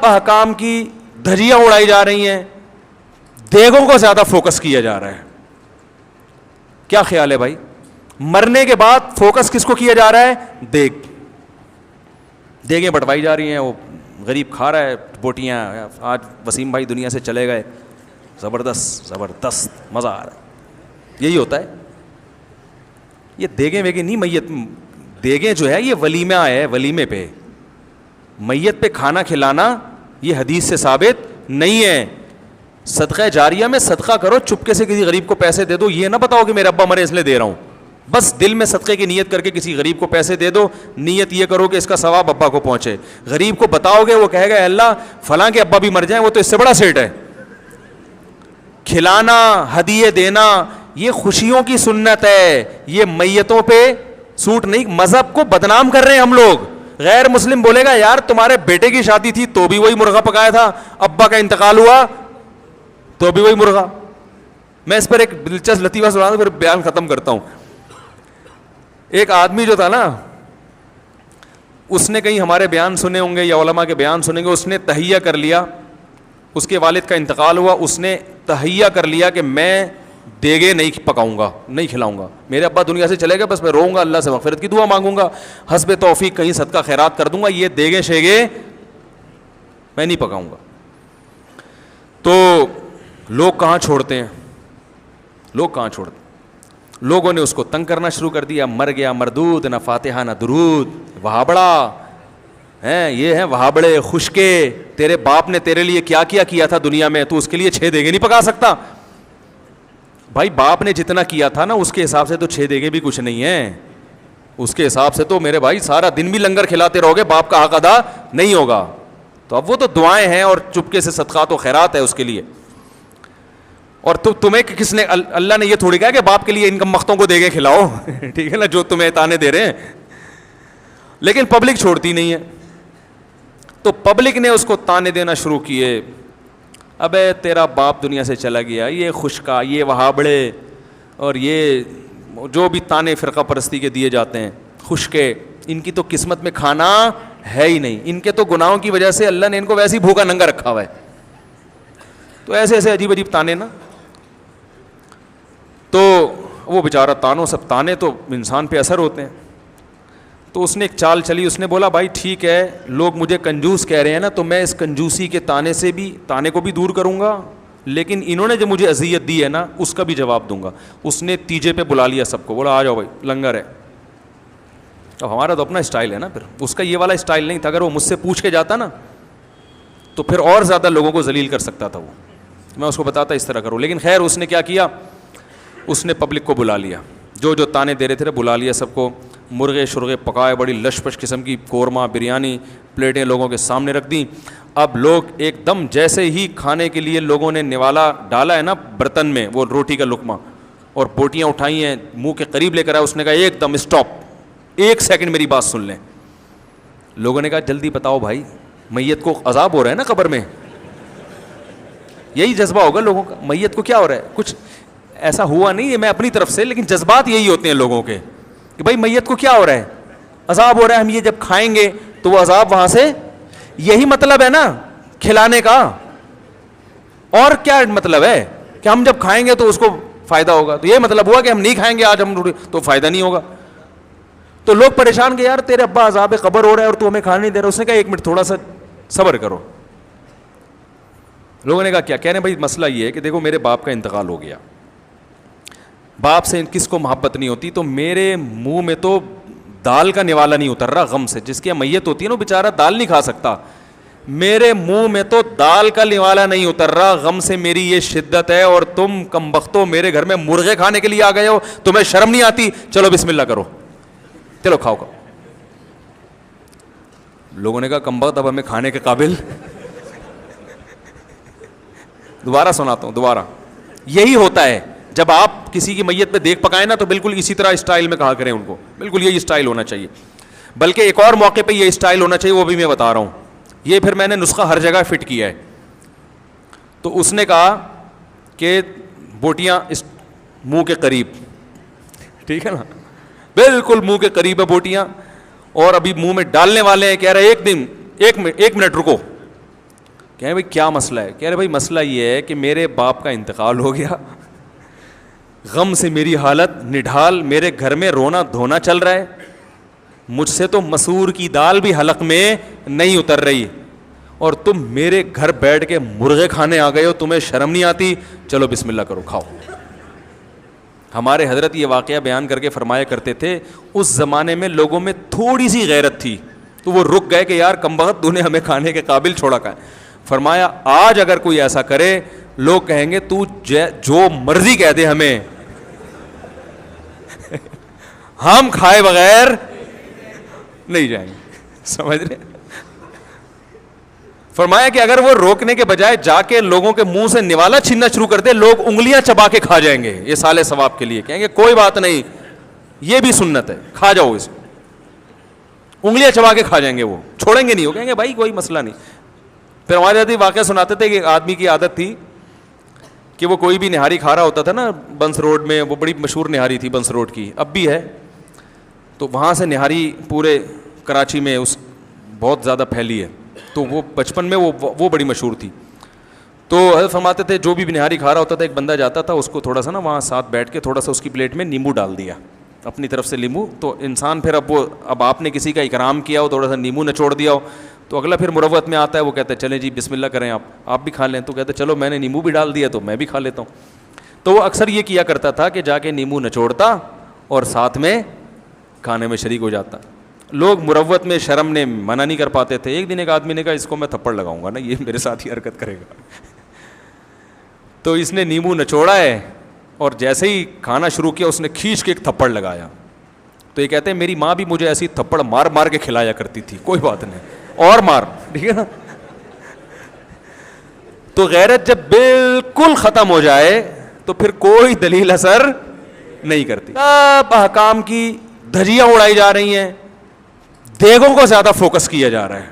سب احکام کی دھجیاں اڑائی جا رہی ہیں, دیگوں کو زیادہ فوکس کیا جا رہا ہے. کیا خیال ہے بھائی؟ مرنے کے بعد فوکس کس کو کیا جا رہا ہے؟ دیگ. دیگیں بٹوائی جا رہی ہیں, وہ غریب کھا رہا ہے بوٹیاں. آج وسیم بھائی دنیا سے چلے گئے, زبردست مزہ آ رہا ہے. یہی ہوتا ہے. یہ دیگیں ویگیں نہیں, میت دیگیں جو ہے یہ ولیمہ ہے, ولیمے پہ میت پہ کھانا کھلانا یہ حدیث سے ثابت نہیں ہے. صدقہ جاریہ میں صدقہ کرو, چپکے سے کسی غریب کو پیسے دے دو, یہ نہ بتاؤ کہ میرے ابا مرے اس لیے دے رہا ہوں. بس دل میں صدقے کی نیت کر کے کسی غریب کو پیسے دے دو, نیت یہ کرو کہ اس کا ثواب ابا کو پہنچے. غریب کو بتاؤ گے, وہ کہے گا اللہ فلاں کے ابا بھی مر جائیں, وہ تو اس سے بڑا سیٹ ہے. کھلانا, ہدیے دینا یہ خوشیوں کی سنت ہے, یہ میتوں پہ سوٹ نہیں. مذہب کو بدنام کر رہے ہیں ہم لوگ. غیر مسلم بولے گا یار تمہارے بیٹے کی شادی تھی تو بھی وہی مرغا پکایا تھا, ابا کا انتقال ہوا تو بھی وہی مرغا. میں اس پر ایک دلچسپ لطیفہ سنا دوں پھر بیان ختم کرتا ہوں. ایک آدمی جو تھا نا, اس نے کہیں ہمارے بیان سنے ہوں گے یا علماء کے بیان سنیں گے, اس نے تہیہ کر لیا, اس کے والد کا انتقال ہوا, اس نے تہیہ کر لیا کہ میں دیگے نہیں پکاؤں گا, نہیں کھلاؤں گا. میرے ابا دنیا سے چلے گئے, بس میں روؤں گا, اللہ سے مغفرت کی دعا مانگوں گا, حسب توفیق کہیں صدقہ خیرات کر دوں گا, یہ دیگے شیگے میں نہیں پکاؤں گا. تو لوگ کہاں چھوڑتے ہیں, لوگ کہاں چھوڑتے ہیں. لوگوں نے اس کو تنگ کرنا شروع کر دیا, مر گیا مردود, نہ فاتحہ نہ درود, وہابڑا ہیں, یہ ہیں وہابڑے خشکے. تیرے باپ نے تیرے لیے کیا کیا تھا دنیا میں, تو اس کے لیے 6 دیگے نہیں پکا سکتا. بھائی باپ نے جتنا کیا تھا نا اس کے حساب سے تو 6 دیگے بھی کچھ نہیں ہیں. اس کے حساب سے تو میرے بھائی سارا دن بھی لنگر کھلاتے رہو گے, باپ کا حق ادا نہیں ہوگا. تو اب وہ تو دعائیں ہیں اور چپکے سے صدقات و خیرات ہے اس کے لیے. اور تمہیں کس نے, اللہ نے یہ تھوڑی کہا کہ باپ کے لیے ان مختوں کو دیگے کھلاؤ, ٹھیک ہے نا, جو تمہیں تانے دے رہے ہیں. لیکن پبلک چھوڑتی نہیں ہے, تو پبلک نے اس کو تانے دینا شروع کیے. ابے تیرا باپ دنیا سے چلا گیا, یہ خشکا, یہ وہابڑے, اور یہ جو بھی تانے فرقہ پرستی کے دیے جاتے ہیں خشکے, ان کی تو قسمت میں کھانا ہے ہی نہیں. ان کے تو گناہوں کی وجہ سے اللہ نے ان کو ویسے ہی بھوکا ننگا رکھا ہوا ہے. تو ایسے ایسے عجیب عجیب تانے نا. تو وہ بیچارہ تانوں, سب تانے تو انسان پہ اثر ہوتے ہیں. تو اس نے ایک چال چلی, اس نے بولا بھائی ٹھیک ہے, لوگ مجھے کنجوس کہہ رہے ہیں نا, تو میں اس کنجوسی کے تانے کو بھی دور کروں گا, لیکن انہوں نے جو مجھے اذیت دی ہے نا اس کا بھی جواب دوں گا. اس نے تیجے پہ بلا لیا سب کو, بولا آ جاؤ بھائی لنگر ہے. اب ہمارا تو اپنا اسٹائل ہے نا, پھر اس کا یہ والا اسٹائل نہیں تھا. اگر وہ مجھ سے پوچھ کے جاتا نا تو پھر اور زیادہ لوگوں کو ذلیل کر سکتا تھا. وہ میں اس کو بتاتا اس طرح کروں, لیکن خیر اس نے کیا کیا, اس نے پبلک کو بلا لیا, جو تانے دے رہے تھے بلا لیا سب کو. مرغے شرغے پکائے, بڑی لش پش قسم کی قورمہ بریانی پلیٹیں لوگوں کے سامنے رکھ دیں. اب لوگ ایک دم جیسے ہی کھانے کے لیے لوگوں نے نوالا ڈالا ہے نا برتن میں, وہ روٹی کا لقمہ اور بوٹیاں اٹھائی ہیں, منہ کے قریب لے کر آیا, اس نے کہا ایک دم اسٹاپ, 1 سیکنڈ میری بات سن لیں. لوگوں نے کہا جلدی بتاؤ بھائی, میت کو عذاب ہو رہا ہے نا قبر میں. یہی جذبہ ہوگا لوگوں کا, میت کو کیا ہو رہا ہے, کچھ ایسا ہوا نہیں ہے میں اپنی طرف سے, لیکن جذبات یہی ہوتے ہیں لوگوں کے کہ بھائی میت کو کیا ہو رہا ہے, عذاب ہو رہا ہے, ہم یہ جب کھائیں گے تو وہ عذاب وہاں سے, یہی مطلب ہے نا کھلانے کا. اور کیا مطلب ہے کہ ہم جب کھائیں گے تو اس کو فائدہ ہوگا, تو یہ مطلب ہوا کہ ہم نہیں کھائیں گے آج ہم تو فائدہ نہیں ہوگا. تو لوگ پریشان کہ یار تیرے ابا عذاب قبر ہو رہا ہے اور تو ہمیں کھانے نہیں دے رہا. اس نے کہا 1 منٹ تھوڑا سا صبر کرو. لوگوں نے کہا کیا کہنے, بھائی مسئلہ یہ ہے کہ دیکھو میرے باپ کا انتقال ہو گیا, باپ سے کس کو محبت نہیں ہوتی, تو میرے منہ میں تو دال کا نوالا نہیں اتر رہا غم سے. جس کی میت ہوتی ہے نا بیچارہ دال نہیں کھا سکتا, میرے منہ میں تو دال کا نوالا نہیں اتر رہا غم سے, میری یہ شدت ہے. اور تم کمبختو میرے گھر میں مرغے کھانے کے لیے آ گئے ہو, تمہیں شرم نہیں آتی, چلو بسم اللہ کرو, چلو کھاؤ. لوگوں نے کہا کمبخت اب ہمیں کھانے کے قابل. دوبارہ سناتا ہوں, دوبارہ. یہی ہوتا ہے جب آپ کسی کی میت پہ دیکھ پکائیں نا تو بالکل اسی طرح اسٹائل میں کہا کریں ان کو, بالکل یہی اسٹائل ہونا چاہیے. بلکہ ایک اور موقع پہ یہ اسٹائل ہونا چاہیے, وہ بھی میں بتا رہا ہوں. یہ پھر میں نے نسخہ ہر جگہ فٹ کیا ہے. تو اس نے کہا کہ بوٹیاں اس منہ کے قریب, ٹھیک ہے نا, بالکل منہ کے قریب ہے بوٹیاں, اور ابھی منہ میں ڈالنے والے ہیں. کہہ رہے ایک منٹ رکو, کہیں بھائی کیا مسئلہ ہے؟ کہہ رہے بھائی مسئلہ یہ ہے کہ میرے باپ کا انتقال ہو گیا, غم سے میری حالت نڈھال, میرے گھر میں رونا دھونا چل رہا ہے, مجھ سے تو مسور کی دال بھی حلق میں نہیں اتر رہی, اور تم میرے گھر بیٹھ کے مرغے کھانے آ گئے ہو, تمہیں شرم نہیں آتی؟ چلو بسم اللہ کرو کھاؤ. ہمارے حضرت یہ واقعہ بیان کر کے فرمایا کرتے تھے اس زمانے میں لوگوں میں تھوڑی سی غیرت تھی تو وہ رک گئے کہ یار کمبخت تو نے ہمیں کھانے کے قابل چھوڑا کا ہے. فرمایا آج اگر کوئی ایسا کرے لوگ کہیں گے تو جو مرضی کہہ دے ہمیں, ہم کھائے بغیر نہیں جائیں گے. سمجھ رہے؟ فرمایا کہ اگر وہ روکنے کے بجائے جا کے لوگوں کے منہ سے نوالا چھیننا شروع کر دے, لوگ انگلیاں چبا کے کھا جائیں گے یہ سالے ثواب کے لیے, کہیں گے کوئی بات نہیں یہ بھی سنت ہے کھا جاؤ اسے, انگلیاں چبا کے کھا جائیں گے, وہ چھوڑیں گے نہیں, وہ کہیں گے بھائی کوئی مسئلہ نہیں. پھر ہمارے ساتھ واقعہ سناتے تھے کہ ایک آدمی کی عادت تھی کہ وہ کوئی بھی نہاری کھا رہا ہوتا تھا نا بنس روڈ میں, وہ بڑی مشہور نہاری تھی بنس روڈ کی, اب بھی ہے, تو وہاں سے نہاری پورے کراچی میں اس بہت زیادہ پھیلی ہے, تو وہ بچپن میں وہ بڑی مشہور تھی. تو حضرت فرماتے تھے جو بھی نہاری کھا رہا ہوتا تھا ایک بندہ جاتا تھا اس کو تھوڑا سا نا وہاں ساتھ بیٹھ کے تھوڑا سا اس کی پلیٹ میں نیمبو ڈال دیا اپنی طرف سے لیمو, تو انسان پھر اب آپ نے کسی کا اکرام کیا ہو, تھوڑا سا نیمبو نچوڑ دیا ہو, تو اگلا پھر مروت میں آتا ہے, وہ کہتا ہے چلیں جی بسم اللہ کریں آپ بھی کھا لیں, تو کہتے ہیں چلو میں نے نیمبو بھی ڈال دیا تو میں بھی کھا لیتا ہوں. تو وہ اکثر یہ کیا کرتا تھا کہ جا کے نیمبو نچوڑتا اور ساتھ میں کھانے میں شریک ہو جاتا. لوگ مروت میں شرم نے منع نہیں کر پاتے تھے. ایک دن ایک آدمی نے کہا اس کو میں تھپڑ لگاؤں گا نا, یہ میرے ساتھ ہی حرکت کرے گا. تو اس نے نیمبو نچوڑا ہے اور جیسے ہی کھانا شروع کیا اس نے کھینچ کے ایک تھپڑ لگایا. تو یہ کہتے ہیں میری ماں بھی مجھے ایسی تھپڑ مار مار کے کھلایا کرتی تھی, کوئی بات نہیں اور مار, ٹھیک ہے نا. تو غیرت جب بالکل ختم ہو جائے تو پھر کوئی دلیل اثر نہیں کرتی. اب احکام کی دھجیاں اڑائی جا رہی ہیں, دیگوں کو زیادہ فوکس کیا جا رہا ہے.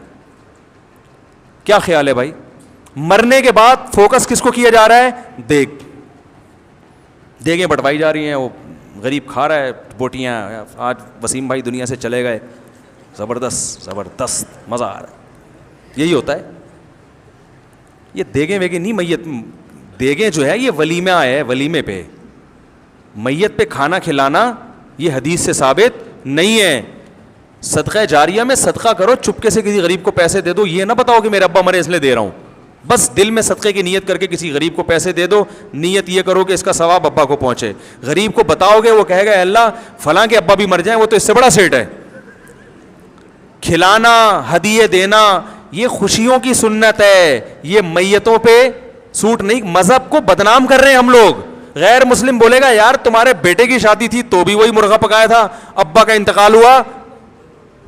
کیا خیال ہے بھائی, مرنے کے بعد فوکس کس کو کیا جا رہا ہے؟ دیگ. دیگیں بٹوائی جا رہی ہیں, وہ غریب کھا رہا ہے بوٹیاں. آج وسیم بھائی دنیا سے چلے گئے, زبردست مزہ آ رہا ہے. یہی ہوتا ہے. یہ دیگیں ویگیں نہیں, میت دیگیں جو ہے یہ ولیمہ ہے, ولیمے پہ میت پہ کھانا کھلانا یہ حدیث سے ثابت نہیں ہے. صدقہ جاریہ میں صدقہ کرو, چپکے سے کسی غریب کو پیسے دے دو, یہ نہ بتاؤ کہ میرے ابا مرے اس لیے دے رہا ہوں. بس دل میں صدقے کی نیت کر کے کسی غریب کو پیسے دے دو, نیت یہ کرو کہ اس کا ثواب ابا کو پہنچے. غریب کو بتاؤ گے وہ کہے گا اللہ فلاں کے ابا بھی مر جائیں, وہ تو اس سے بڑا سیٹ ہے. کھلانا, ہدیے دینا یہ خوشیوں کی سنت ہے, یہ میتوں پہ سوٹ نہیں. مذہب کو بدنام کر رہے ہیں ہم لوگ. غیر مسلم بولے گا یار تمہارے بیٹے کی شادی تھی تو بھی وہی مرغا پکایا تھا, ابا کا انتقال ہوا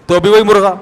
تو بھی وہی مرغا.